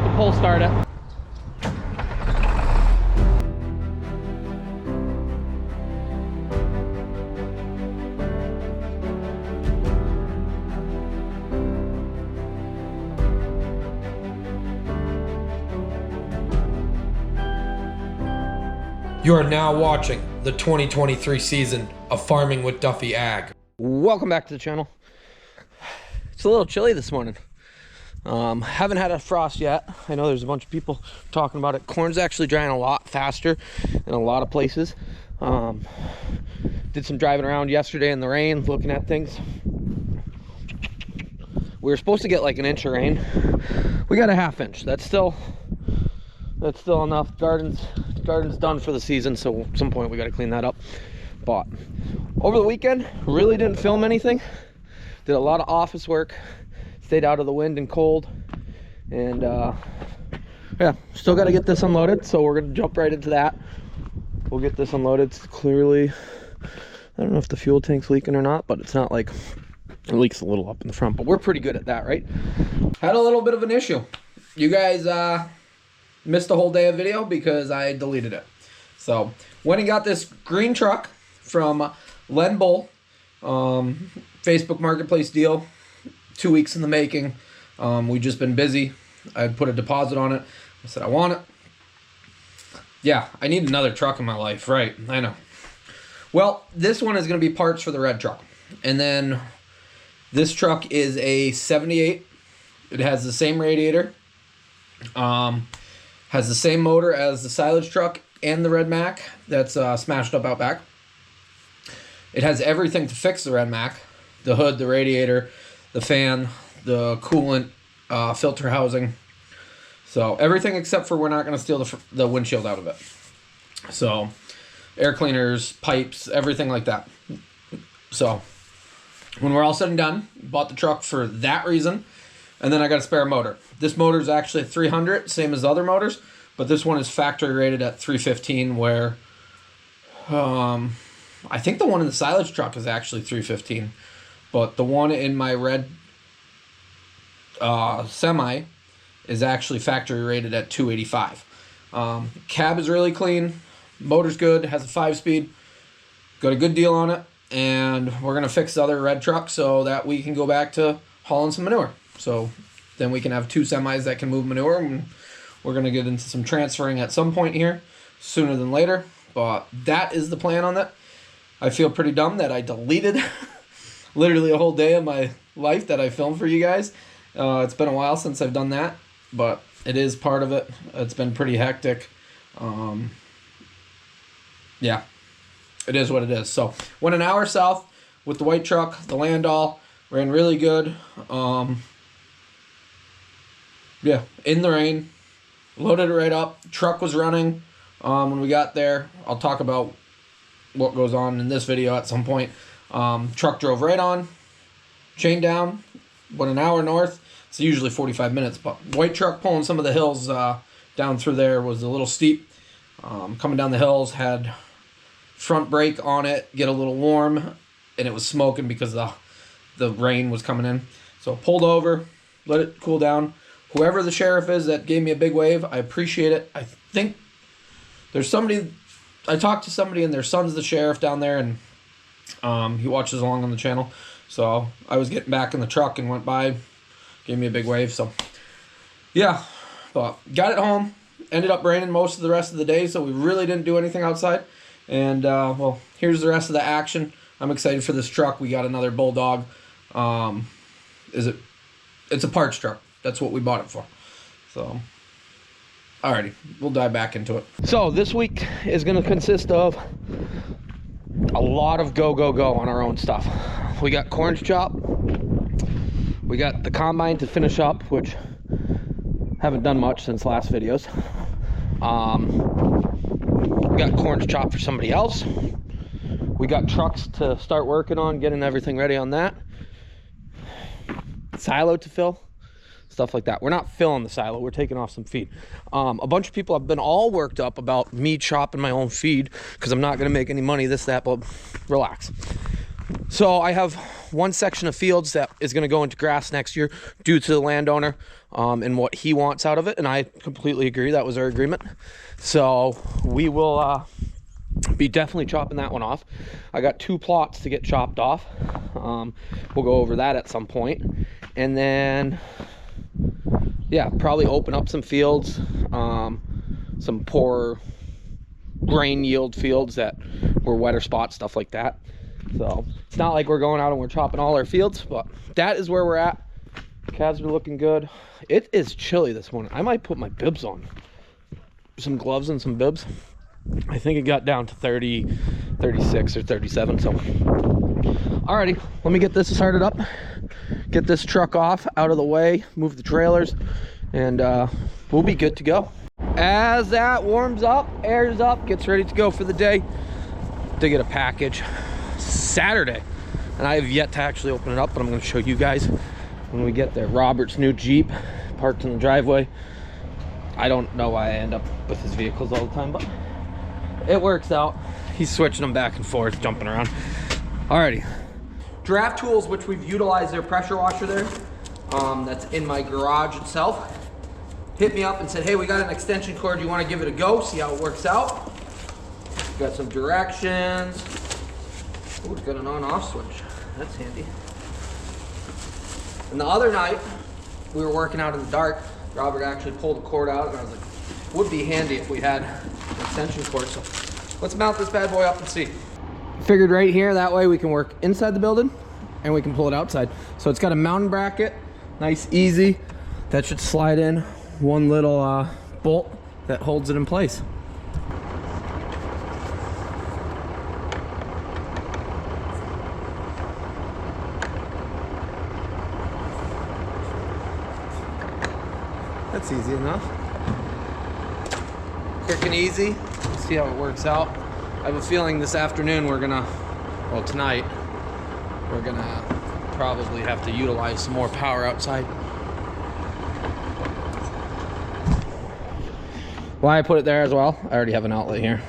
have to pull start it. You are now watching the 2023 season of Farming with Duffy Ag. Welcome back to the channel. It's a little chilly this morning. Haven't had a frost yet. I know there's a bunch of people talking about it. Corn's actually drying a lot faster in a lot of places. Did some driving around yesterday in the rain, looking at things. We were supposed to get like an inch of rain. We got a half inch. That's still enough. Garden's done for the season, so at some point we got to clean that up. But over the weekend, really didn't film anything. Did a lot of office work, stayed out of the wind and cold, and yeah, still got to get this unloaded, so we're gonna jump right into that. We'll get this unloaded. It's clearly, I don't know if the fuel tank's leaking or not, but it's not like it leaks a little up in the front, but we're pretty good at that, right? Had a little bit of an issue. You guys missed a whole day of video because I deleted it. So went and got this green truck from Len Bull, Facebook Marketplace deal, 2 weeks in the making. We've just been busy. I put a deposit on it. I said I want it. Yeah, I need another truck in my life, right? I know. Well, this one is going to be parts for the red truck. And then this truck is a 78. It has the same radiator. Has the same motor as the silage truck and the red Mack that's smashed up out back. It has everything to fix the red Mack: the hood, the radiator, the fan, the coolant, filter housing. So everything except for we're not going to steal the windshield out of it. So air cleaners, pipes, everything like that. So when we're all said and done, bought the truck for that reason. And then I got a spare motor. This motor is actually 300, same as the other motors, but this one is factory rated at 315, where I think the one in the silage truck is actually 315, but the one in my red semi is actually factory rated at 285. Cab is really clean, motor's good, has a 5-speed, got a good deal on it, and we're going to fix the other red truck so that we can go back to hauling some manure. So then we can have 2 semis that can move manure, and we're going to get into some transferring at some point here, sooner than later. But that is the plan on that. I feel pretty dumb that I deleted literally a whole day of my life that I filmed for you guys. It's been a while since I've done that, but it is part of it. It's been pretty hectic. Yeah, it is what it is. So went an hour south with the white truck, the Landau, ran really good. Yeah, in the rain, loaded it right up. Truck was running when we got there. I'll talk about what goes on in this video at some point. Truck drove right on, chain down, went an hour north. It's usually 45 minutes, but white truck pulling some of the hills down through there was a little steep. Coming down the hills, had front brake on it, get a little warm, and it was smoking because the rain was coming in. So pulled over, let it cool down. Whoever the sheriff is that gave me a big wave, I appreciate it. I think there's somebody, I talked to somebody and their son's the sheriff down there, and he watches along on the channel. So I was getting back in the truck and went by, gave me a big wave. So yeah, but got it home. Ended up raining most of the rest of the day, so we really didn't do anything outside. And well, here's the rest of the action. I'm excited for this truck. We got another Bulldog. It's a parts truck. That's what we bought it for. So, alrighty, we'll dive back into it. So this week is going to consist of a lot of go on our own stuff. We got corn chop. We got the combine to finish up, which haven't done much since last videos. We got corn to chop for somebody else. We got trucks to start working on, getting everything ready on that. Silo to fill, stuff like that. We're not filling the silo, we're taking off some feed. A bunch of people have been all worked up about me chopping my own feed because I'm not going to make any money, this, that, but relax. So I have one section of fields that is going to go into grass next year due to the landowner and what he wants out of it. And I completely agree. That was our agreement. So we will be definitely chopping that one off. I got 2 plots to get chopped off. We'll go over that at some point. And then, yeah, probably open up some fields, some poor grain yield fields that were wetter spots, stuff like that. So it's not like we're going out and we're chopping all our fields, but that is where we're at. Calves are looking good. It is chilly this morning. I might put my bibs on, some gloves and some bibs. I think it got down to 30, 36 or 37. So alrighty, let me get this started up, get this truck off out of the way, move the trailers, and we'll be good to go. As that warms up, airs up, gets ready to go for the day, to get a package Saturday, and I have yet to actually open it up, but I'm going to show you guys when we get there. Robert's new Jeep parked in the driveway. I don't know why I end up with his vehicles all the time, but it works out. He's switching them back and forth, jumping around. Alrighty, Draft Tools, which we've utilized their pressure washer there, that's in my garage itself, hit me up and said, hey, we got an extension cord, you want to give it a go, see how it works out? Got some directions. Oh, it's got an on-off switch. That's handy. And the other night, we were working out in the dark. Robert actually pulled the cord out, and I was like, would be handy if we had an extension cord. So let's mount this bad boy up and see. Figured right here, that way we can work inside the building, and we can pull it outside. So it's got a mounting bracket, nice, easy. That should slide in one little bolt that holds it in place. That's easy enough. Quick and easy. See how it works out. I have a feeling this afternoon we're gonna, well, tonight, we're gonna probably have to utilize some more power outside. Why I put it there as well, I already have an outlet here.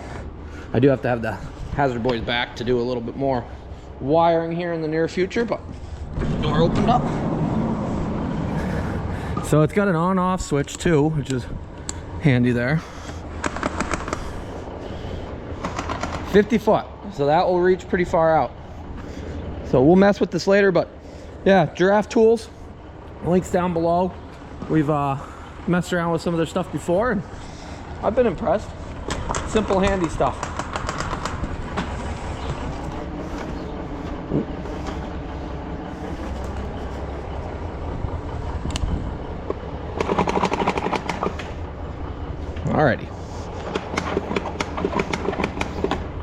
I do have to have the Hazard Boys back to do a little bit more wiring here in the near future, but door opened up. So it's got an on-off switch too, which is handy there. 50 foot, so that will reach pretty far out. So we'll mess with this later, but yeah, Giraffe Tools, links down below. We've messed around with some of their stuff before, and I've been impressed. Simple, handy stuff. Alrighty,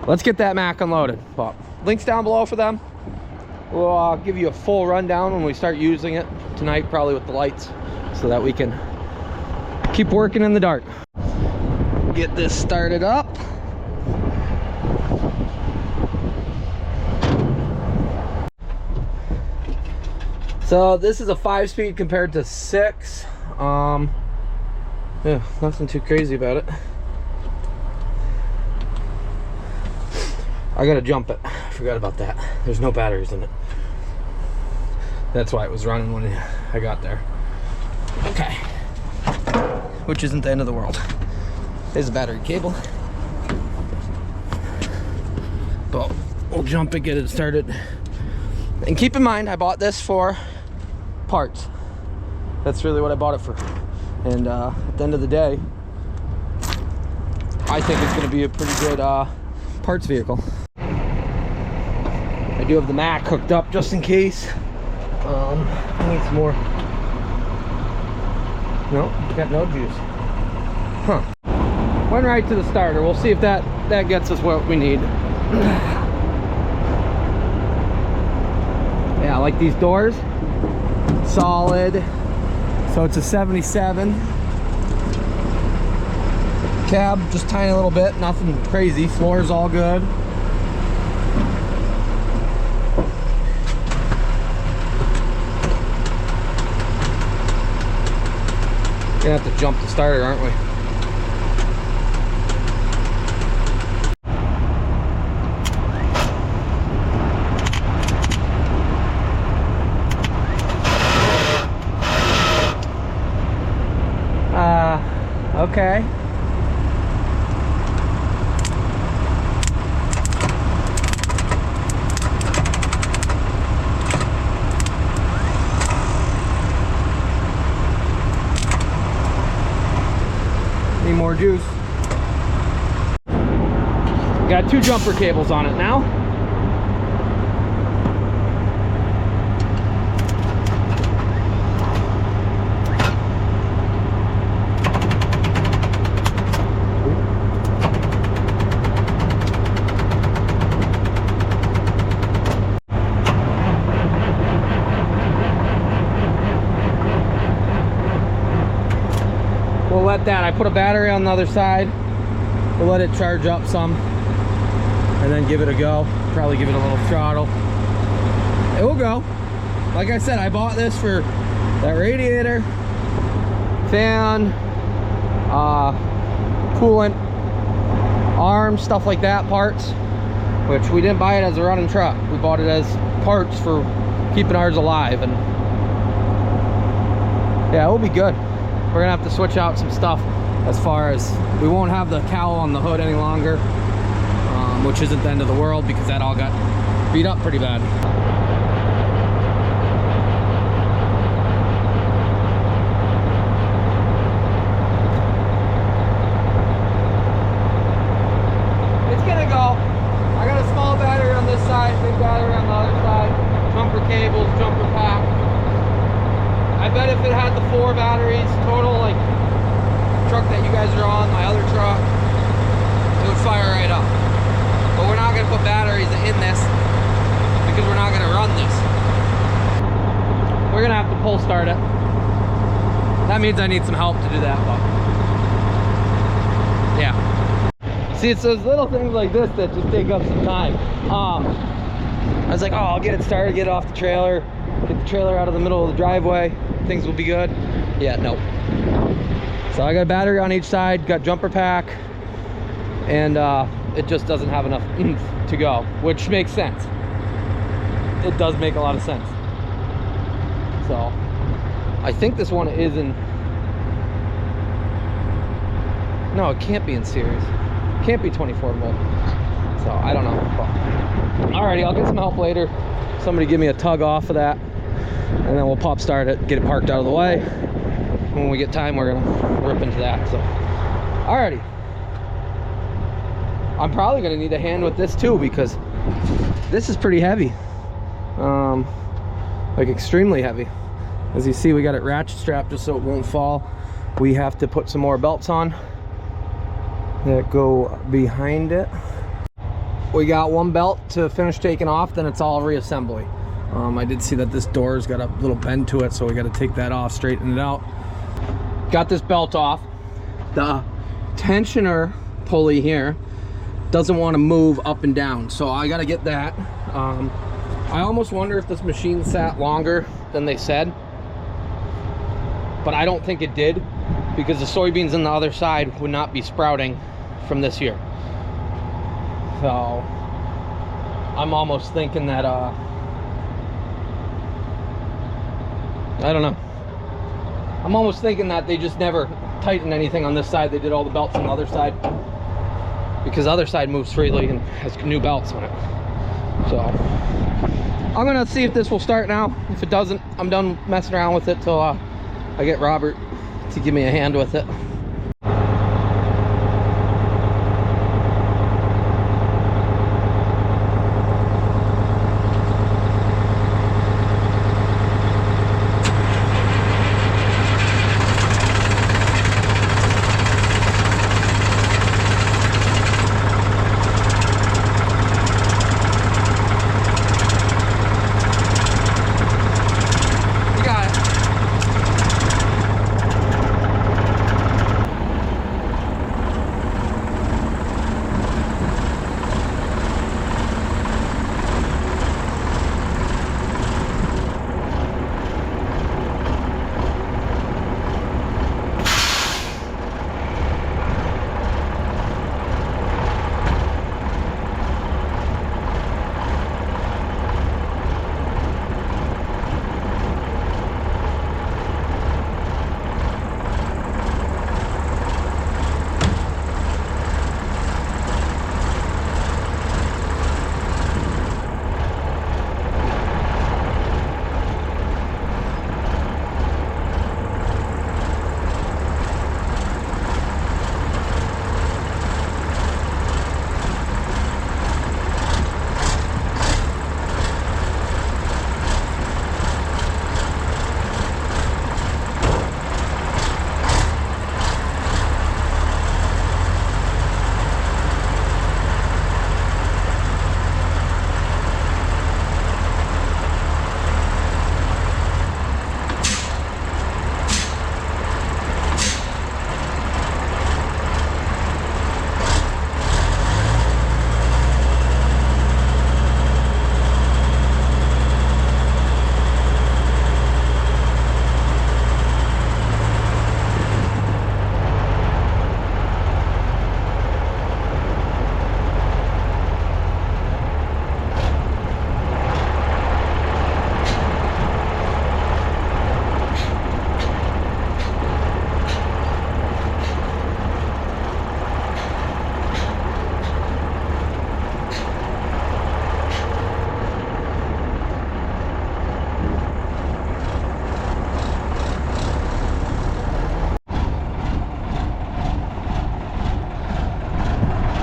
let's get that Mack unloaded. But links down below for them. We'll give you a full rundown when we start using it tonight, probably with the lights, so that we can keep working in the dark. Get this started up. So this is a 5-speed compared to 6. Yeah, nothing too crazy about it. I gotta jump it. I forgot about that. There's no batteries in it. That's why it was running when I got there. Okay. Which isn't the end of the world. There's a battery cable. But we'll jump it, get it started. And keep in mind, I bought this for parts. That's really what I bought it for. And at the end of the day, I think it's going to be a pretty good parts vehicle. I do have the Mack hooked up just in case. I need some more. No, got no juice. Huh. Went right to the starter. We'll see if that gets us what we need. Yeah, I like these doors. Solid. So it's a 77. Cab, just tiny little bit, nothing crazy. Floor's all good. Gonna have to jump the starter, aren't we? Okay. Need more juice. Got 2 jumper cables on it now. We'll let that, I put a battery on the other side. We'll let it charge up some and then give it a go. Probably give it a little throttle. It will go. Like I said, I bought this for that radiator, fan, coolant, arms, stuff like that, parts, which we didn't buy it as a running truck. We bought it as parts for keeping ours alive, and yeah, it will be good. We're gonna have to switch out some stuff as far as we won't have the cowl on the hood any longer, which isn't the end of the world because that all got beat up pretty bad. It's gonna go. I got a small battery on this side, big battery on the other side, jumper cables, jumper pack. I bet if it had the 4 batteries total, like truck that you guys are on, my other truck, it would fire right up. But we're not going to put batteries in this because we're not going to run this. We're going to have to pull start it. That means I need some help to do that, but yeah. See, it's those little things like this that just take up some time. I was like, oh, I'll get it started, get it off the trailer, get the trailer out of the middle of the driveway, things will be good. Yeah, nope. So I got a battery on each side, got jumper pack, and it just doesn't have enough oomph to go, which makes sense. It does make a lot of sense. So I think this one is in, no, it can't be in series. It can't be 24 volt. So I don't know. But alrighty, I'll get some help later. Somebody give me a tug off of that, and then we'll pop start it, get it parked out of the way. When we get time, we're gonna rip into that. So alrighty, I'm probably gonna need a hand with this too because this is pretty heavy, like extremely heavy. As you see, we got it ratchet strapped just so it won't fall. We have to put some more belts on that go behind it. We got 1 belt to finish taking off, then it's all reassembly. I did see that this door's got a little bend to it, so we got to take that off, straighten it out. Got this belt off. The tensioner pulley here doesn't want to move up and down, so I got to get that. I almost wonder if this machine sat longer than they said, but I don't think it did because the soybeans on the other side would not be sprouting from this year. So I'm almost thinking that I don't know. I'm almost thinking that they just never tightened anything on this side. They did all the belts on the other side because the other side moves freely and has new belts on it. So I'm gonna see if this will start now. If it doesn't, I'm done messing around with it till I get Robert to give me a hand with it.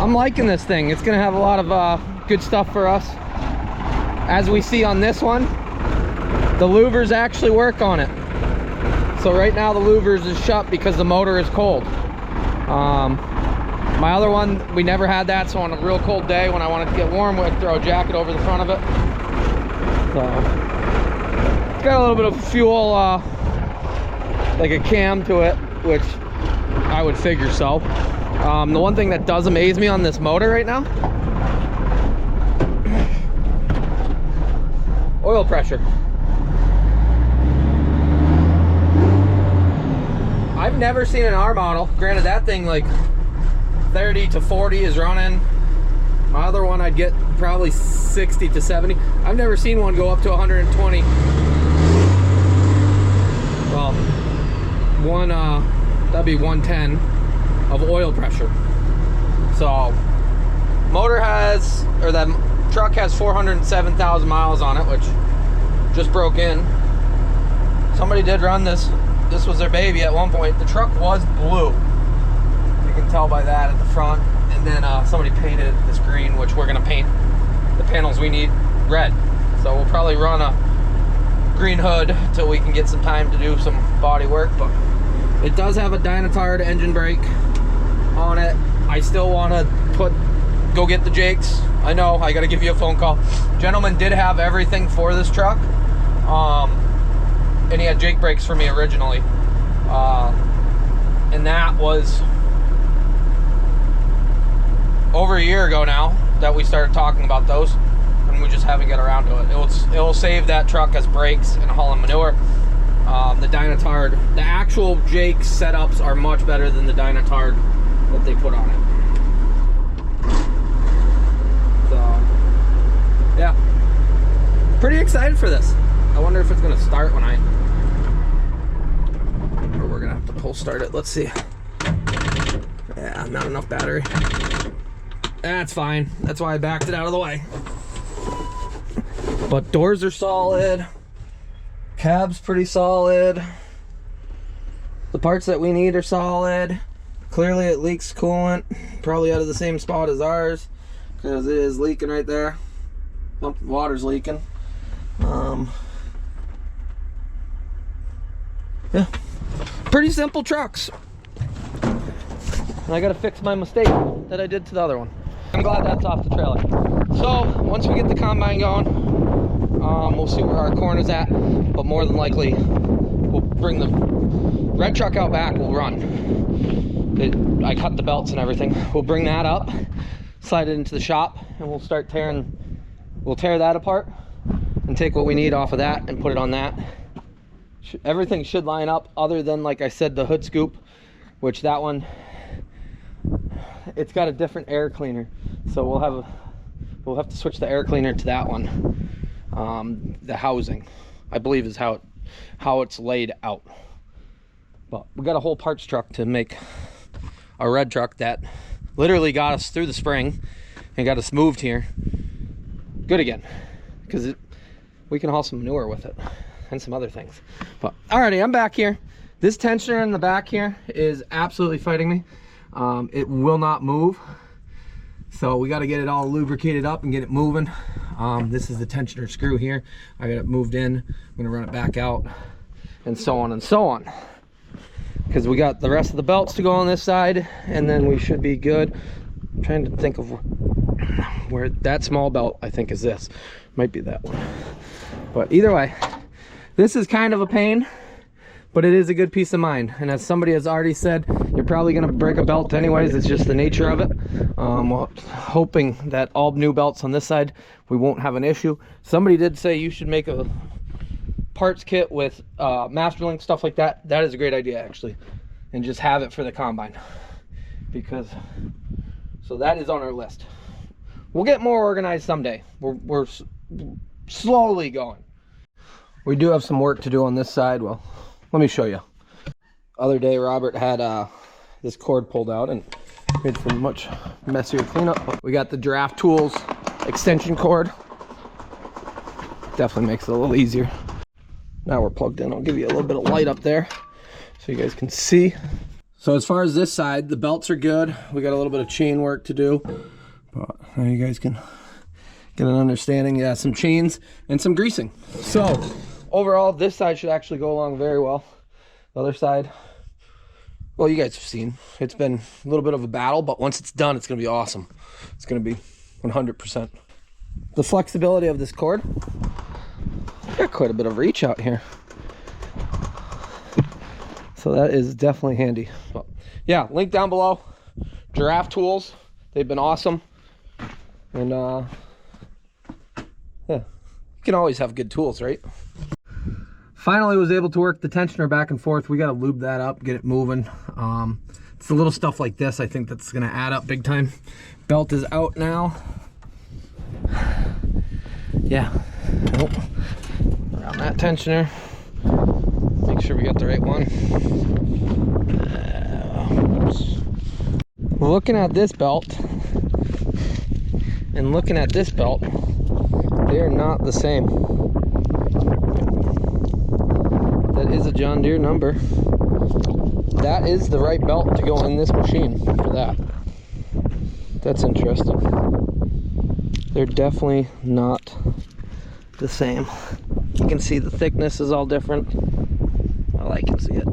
I'm liking this thing. It's gonna have a lot of good stuff for us. As we see on this one, the louvers actually work on it. So right now the louvers is shut because the motor is cold. My other one, we never had that, so on a real cold day when I wanted to get warm, we'd throw a jacket over the front of it. So it's got a little bit of fuel, like a cam to it, which I would figure so. The one thing that does amaze me on this motor right now, oil pressure. I've never seen an R model, granted that thing like 30 to 40 is running. My other one I'd get probably 60 to 70. I've never seen one go up to 120. Well, that'd be 110 of oil pressure. So motor has, or that truck has 407,000 miles on it, which just broke in. Somebody did run this. This was their baby at one point. The truck was blue. You can tell by that at the front. And then somebody painted this green, which we're gonna paint the panels we need red. So we'll probably run a green hood till we can get some time to do some body work. But it does have a Dynatard engine brake on it. I still want to go get the Jakes. I know, I got to give you a phone call. Gentleman did have everything for this truck, and he had Jake brakes for me originally, and that was over a year ago now that we started talking about those, and we just haven't got around to it. It will save that truck as brakes and hauling manure. The Dynatard, the actual Jake setups are much better than the Dynatard that they put on it. So, yeah, pretty excited for this. I wonder if it's gonna start when or we're gonna have to pull start it. Let's see. Yeah, not enough battery. That's fine. That's why I backed it out of the way. But doors are solid. Cab's pretty solid. The parts that we need are solid. Clearly it leaks coolant, probably out of the same spot as ours, because it is leaking right there. Water's leaking. Yeah, pretty simple trucks. And I gotta fix my mistake that I did to the other one. I'm glad that's off the trailer. So once we get the combine going, we'll see where our corn is at, but more than likely we'll bring the red truck out back. We'll run. I cut the belts and everything. We'll bring that up, slide it into the shop, and we'll start we'll tear that apart and take what we need off of that and put it on that. Everything should line up other than, like I said, the hood scoop, which that one, it's got a different air cleaner. So we'll have to switch the air cleaner to that one. The housing, I believe, is how it's laid out. But we got a whole parts truck to make a red truck that literally got us through the spring and got us moved here good again, because we can haul some manure with it and some other things. But alrighty, I'm back here. This tensioner in the back here is absolutely fighting me. It will not move, so we got to get it all lubricated up and get it moving. This is the tensioner screw here. I got it moved in. I'm gonna run it back out, and so on and so on, because we got the rest of the belts to go on this side, and then we should be good. I'm trying to think of where that small belt, I think, is this. Might be that one. But either way, this is kind of a pain, but it is a good peace of mind. And as somebody has already said, you're probably going to break a belt anyways. It's just the nature of it. Well, hoping that all new belts on this side, we won't have an issue. Somebody did say you should make a parts kit with Masterlink, stuff like that. That is a great idea, actually. And just have it for the combine. So that is on our list. We'll get more organized someday. We're slowly going. We do have some work to do on this side. Well, let me show you. Other day, Robert had this cord pulled out and made for much messier cleanup. We got the Giraffe Tools extension cord. Definitely makes it a little easier. Now we're plugged in. I'll give you a little bit of light up there so you guys can see. So as far as this side, the belts are good. We got a little bit of chain work to do, but now you guys can get an understanding. Yeah, some chains and some greasing. So overall, this side should actually go along very well. The other side, well, you guys have seen, it's been a little bit of a battle, but once it's done, it's gonna be awesome. It's gonna be 100%. The flexibility of this cord, got quite a bit of reach out here. So that is definitely handy. But yeah, link down below. Giraffe tools, they've been awesome. And yeah, you can always have good tools, right? Finally was able to work the tensioner back and forth. We got to lube that up, get it moving. It's the little stuff like this, I think, that's going to add up big time. Belt is out now. Yeah. Nope. Around that tensioner. Make sure we got the right one. Looking at this belt and looking at this belt, they're not the same. That is a John Deere number. That is the right belt to go in this machine for that. That's interesting. They're definitely not the same. You can see the thickness is all different. Well, I can see it.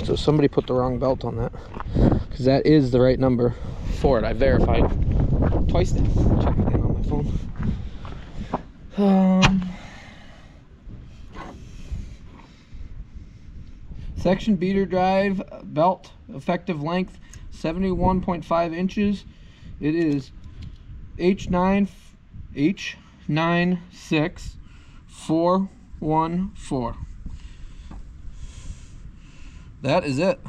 So somebody put the wrong belt on that, because that is the right number for it. I verified twice now. Check again on my phone. Section beater drive belt effective length 71.5 inches. It is H96414. That is it.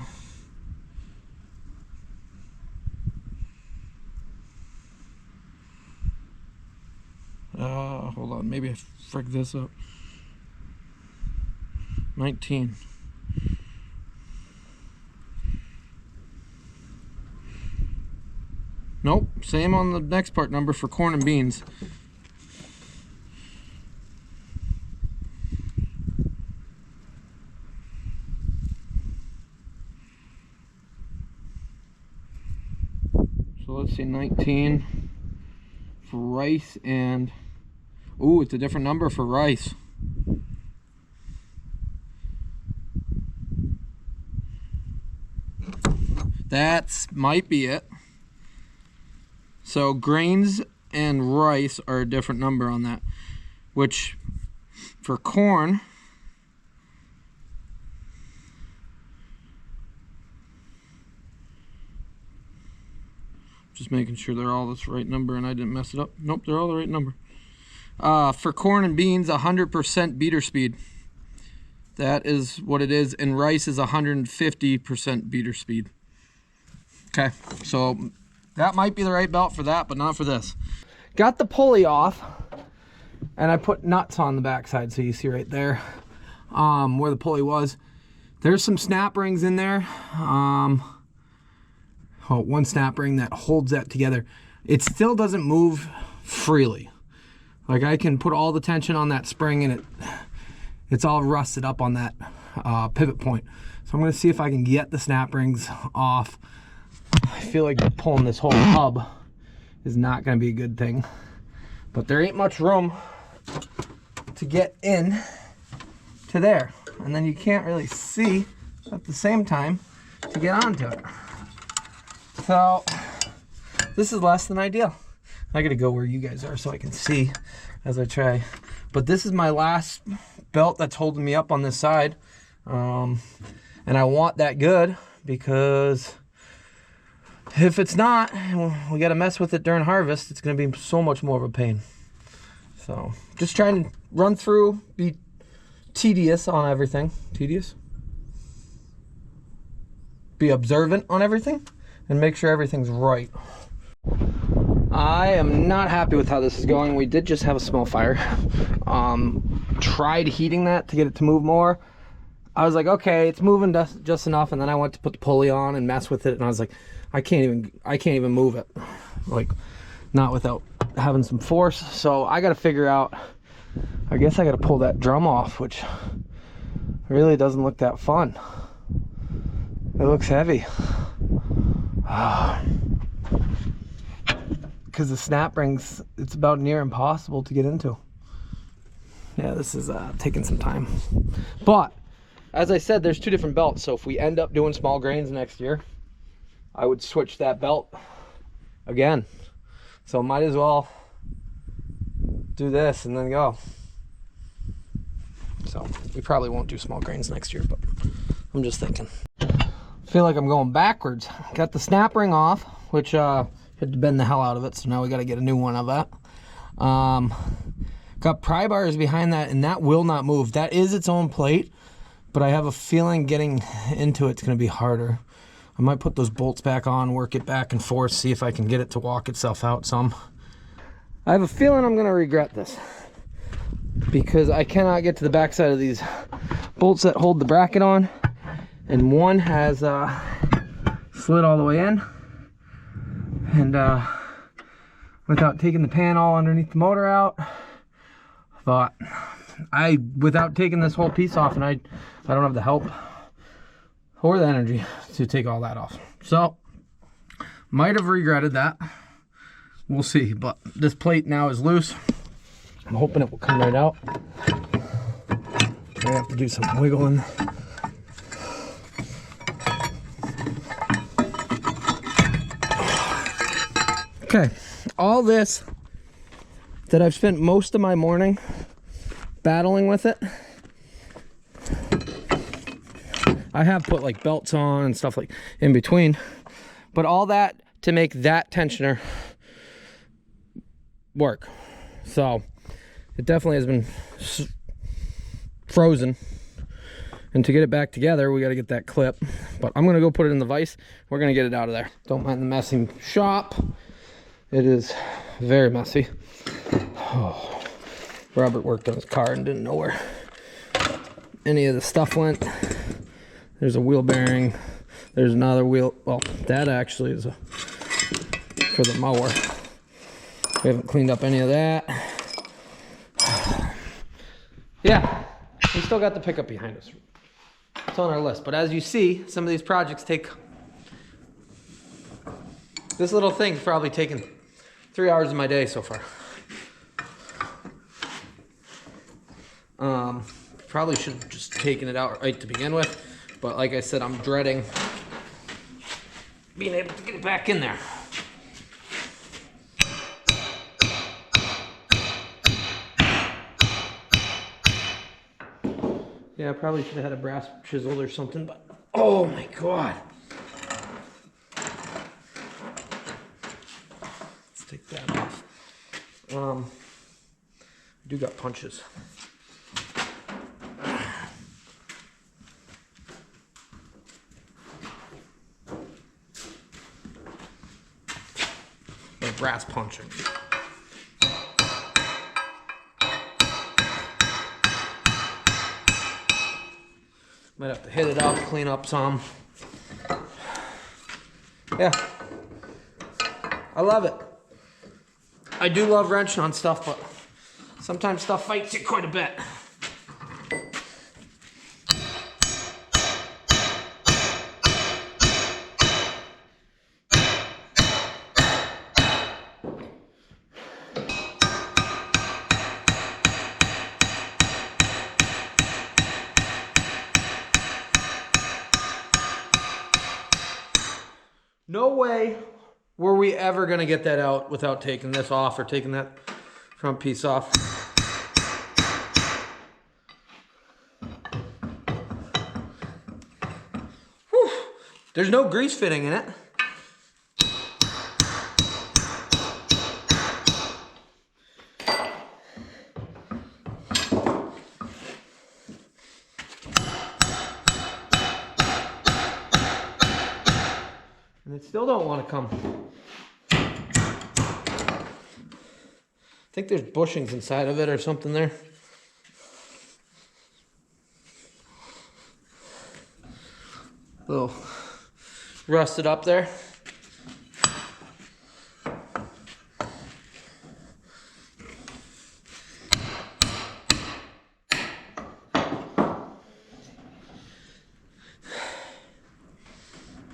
Hold on, maybe I frigged this up. 19. Nope, same on the next part number for corn and beans. So let's see, 19 for rice and, ooh, it's a different number for rice. That might be it. So grains and rice are a different number on that, which for corn, just making sure they're all this right number and I didn't mess it up. Nope, they're all the right number. For corn and beans, 100% beater speed. That is what it is. And rice is 150% beater speed. Okay, so that might be the right belt for that, but not for this. Got the pulley off, and I put nuts on the backside, so you see right there where the pulley was. There's some snap rings in there. One snap ring that holds that together. It still doesn't move freely. Like, I can put all the tension on that spring, and it's all rusted up on that pivot point. So I'm going to see if I can get the snap rings off. I feel like pulling this whole hub is not going to be a good thing, but there ain't much room to get in to there, and then you can't really see at the same time to get onto it. So this is less than ideal. I gotta go where you guys are so I can see as I try, but this is my last belt that's holding me up on this side, and I want that good, because if it's not, we got to mess with it during harvest. It's going to be so much more of a pain. So just trying to run through, be tedious on everything. Tedious? Be observant on everything and make sure everything's right. I am not happy with how this is going. We did just have a small fire. Tried heating that to get it to move more. I was like, okay, it's moving just enough, and then I went to put the pulley on and mess with it, and I was like, I can't even move it, like, not without having some force. So I got to figure out, I guess I got to pull that drum off, which really doesn't look that fun. It looks heavy. Because the snap rings, it's about near impossible to get into. Yeah, this is taking some time. But, as I said, there's two different belts. So if we end up doing small grains next year, I would switch that belt again. So might as well do this and then go. So we probably won't do small grains next year, but I'm just thinking. I feel like I'm going backwards. Got the snap ring off, which had to bend the hell out of it, so now we got to get a new one of that. Got pry bars behind that, and that will not move. That is its own plate, but I have a feeling getting into it's going to be harder. I might put those bolts back on, work it back and forth, see if I can get it to walk itself out some. I have a feeling I'm going to regret this, because I cannot get to the backside of these bolts that hold the bracket on, and one has slid all the way in, and without taking the panel underneath the motor out, thought without taking this whole piece off, and I don't have the help or the energy to take all that off, so might have regretted that. We'll see. But this plate now is loose. I'm hoping it will come right out. I have to do some wiggling. Okay, all this that I've spent most of my morning battling with it, I have put like belts on and stuff like in between, but all that to make that tensioner work. So it definitely has been frozen, and to get it back together we got to get that clip, but I'm gonna go put it in the vise. We're gonna get it out of there. Don't mind the messy shop. It is very messy. Oh, Robert worked on his car and didn't know where any of the stuff went. There's a wheel bearing. There's another wheel. Well, that actually is for the mower. We haven't cleaned up any of that. Yeah, we still got the pickup behind us. It's on our list. But as you see, some of these projects take... This little thing's probably taken 3 hours of my day so far. Probably should have just taken it out right to begin with. But like I said, I'm dreading being able to get it back in there. Yeah, I probably should have had a brass chisel or something, but oh my god. Let's take that off. I do got punches. Or brass punching. Might have to hit it up, clean up some. Yeah. I love it. I do love wrenching on stuff, but sometimes stuff fights you quite a bit. No way were we ever gonna get that out without taking this off or taking that front piece off. Whew. There's no grease fitting in it. And it still don't want to come. I think there's bushings inside of it or something there. A little rusted up there.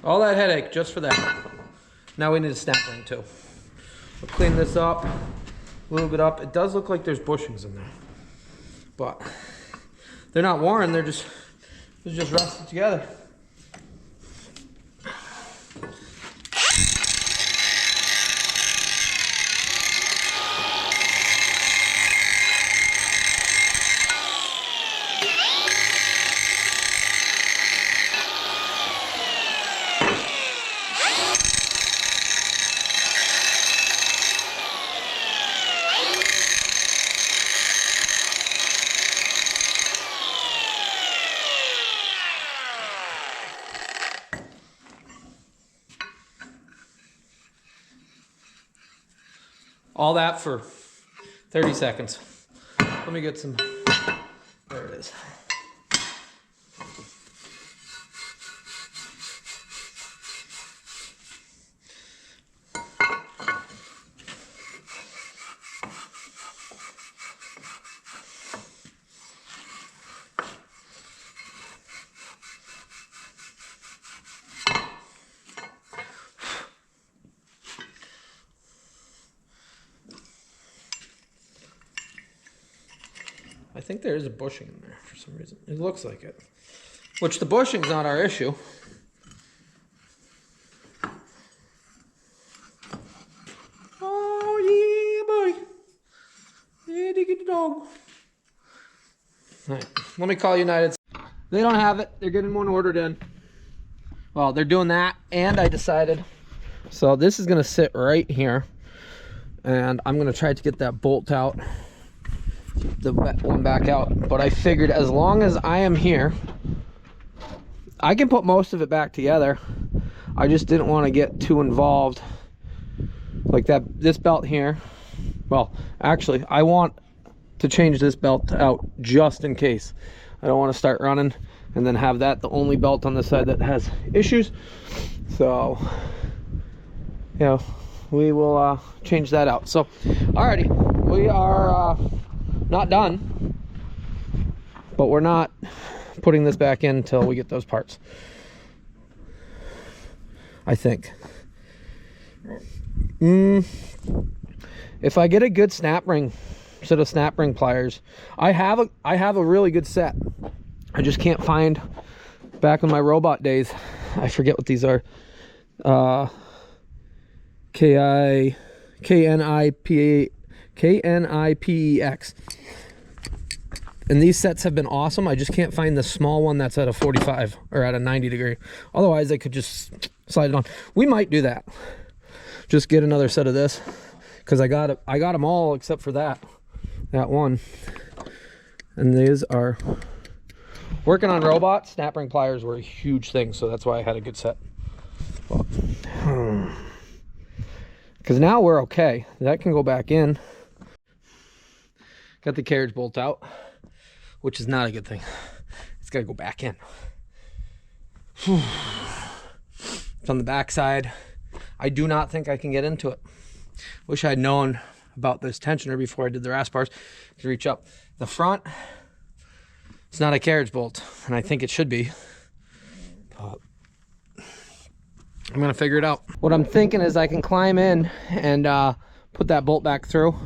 All that headache just for that. Now we need a snap ring too. We'll clean this up, lube it up. It does look like there's bushings in there, but they're not worn. They're just rusted together. All that for 30 seconds. Let me get some, there it is. I think there is a bushing in there for some reason. It looks like it. Which the bushing's not our issue. Oh yeah, boy. Yeah, diggy the dog. All right, let me call United. They don't have it. They're getting one ordered in. Well, they're doing that, and I decided. So this is gonna sit right here, and I'm gonna try to get that bolt out, the one back out. But I figured as long as I am here, I can put most of it back together. I just didn't want to get too involved like that. This belt here, well, actually I want to change this belt out just in case. I don't want to start running and then have that the only belt on the side that has issues. So you know, we will change that out. So alrighty, we are not done, but we're not putting this back in until we get those parts, I think. If I get a good snap ring, set of snap ring pliers, I have a really good set. I just can't find, back in my robot days, I forget what these are. KNIPEX. And these sets have been awesome. I just can't find the small one that's at a 45 or at a 90 degree. Otherwise I could just slide it on. We might do that. Just get another set of this, because I got them all except for that one. And these are, working on robots, snap ring pliers were a huge thing, so that's why I had a good set. Because now we're okay. That can go back in. Got the carriage bolt out, which is not a good thing. It's got to go back in. It's on the back side. I do not think I can get into it. Wish I'd known about this tensioner before I did the rasp bars to reach up. The front, it's not a carriage bolt, and I think it should be. But I'm gonna figure it out. What I'm thinking is I can climb in and put that bolt back through,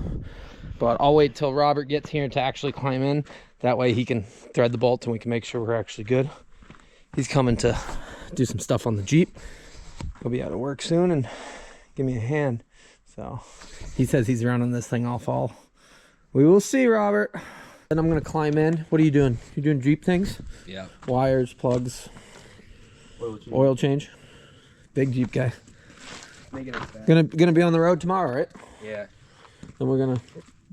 but I'll wait till Robert gets here to actually climb in. That way he can thread the bolt and we can make sure we're actually good. He's coming to do some stuff on the Jeep. He'll be out of work soon and give me a hand. So he says he's running this thing all fall. We will see, Robert. Then I'm gonna climb in. What are you doing? You doing Jeep things? Yeah. Wires, plugs, oil change. Big Jeep guy. Gonna be on the road tomorrow, right? Yeah. Then we're gonna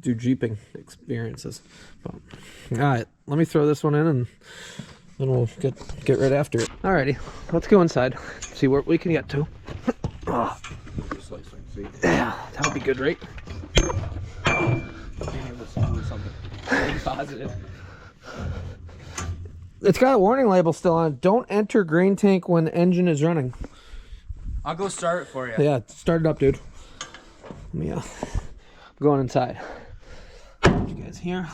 do Jeeping experiences. But, all right, let me throw this one in and then we'll get right after it. Alrighty, let's go inside. See what we can get to. Oh. Yeah, that would be good, right? Positive. It's got a warning label still on it. Don't enter grain tank when engine is running. I'll go start it for you. Yeah, start it up, dude. Let me, I'm going inside. You guys here?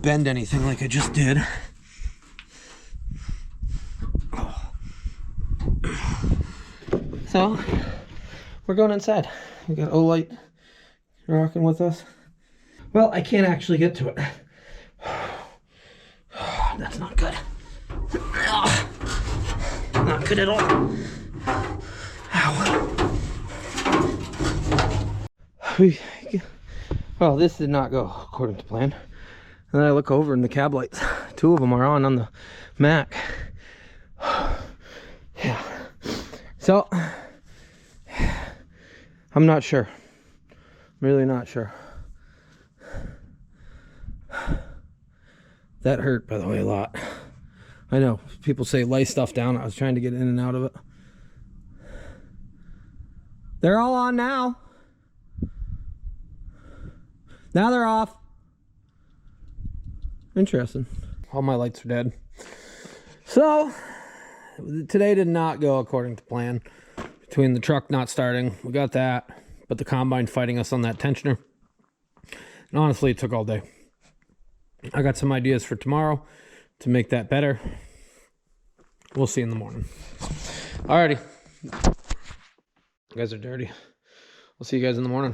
bend anything like I just did. So, we're going inside. We got Olight rocking with us. Well, I can't actually get to it. That's not good. Not good at all. Ow. Well, this did not go according to plan. And then I look over and the cab lights, 2 of them are on the Mack. Yeah. So, I'm not sure. Really not sure. That hurt, by the way, a lot. I know people say lay stuff down. I was trying to get in and out of it. They're all on now. Now they're off. Interesting. All my lights are dead. So, today did not go according to plan. Between the truck not starting, we got that, but the combine fighting us on that tensioner. And honestly, it took all day. I got some ideas for tomorrow to make that better. We'll see in the morning. Alrighty. You guys are dirty. We'll see you guys in the morning.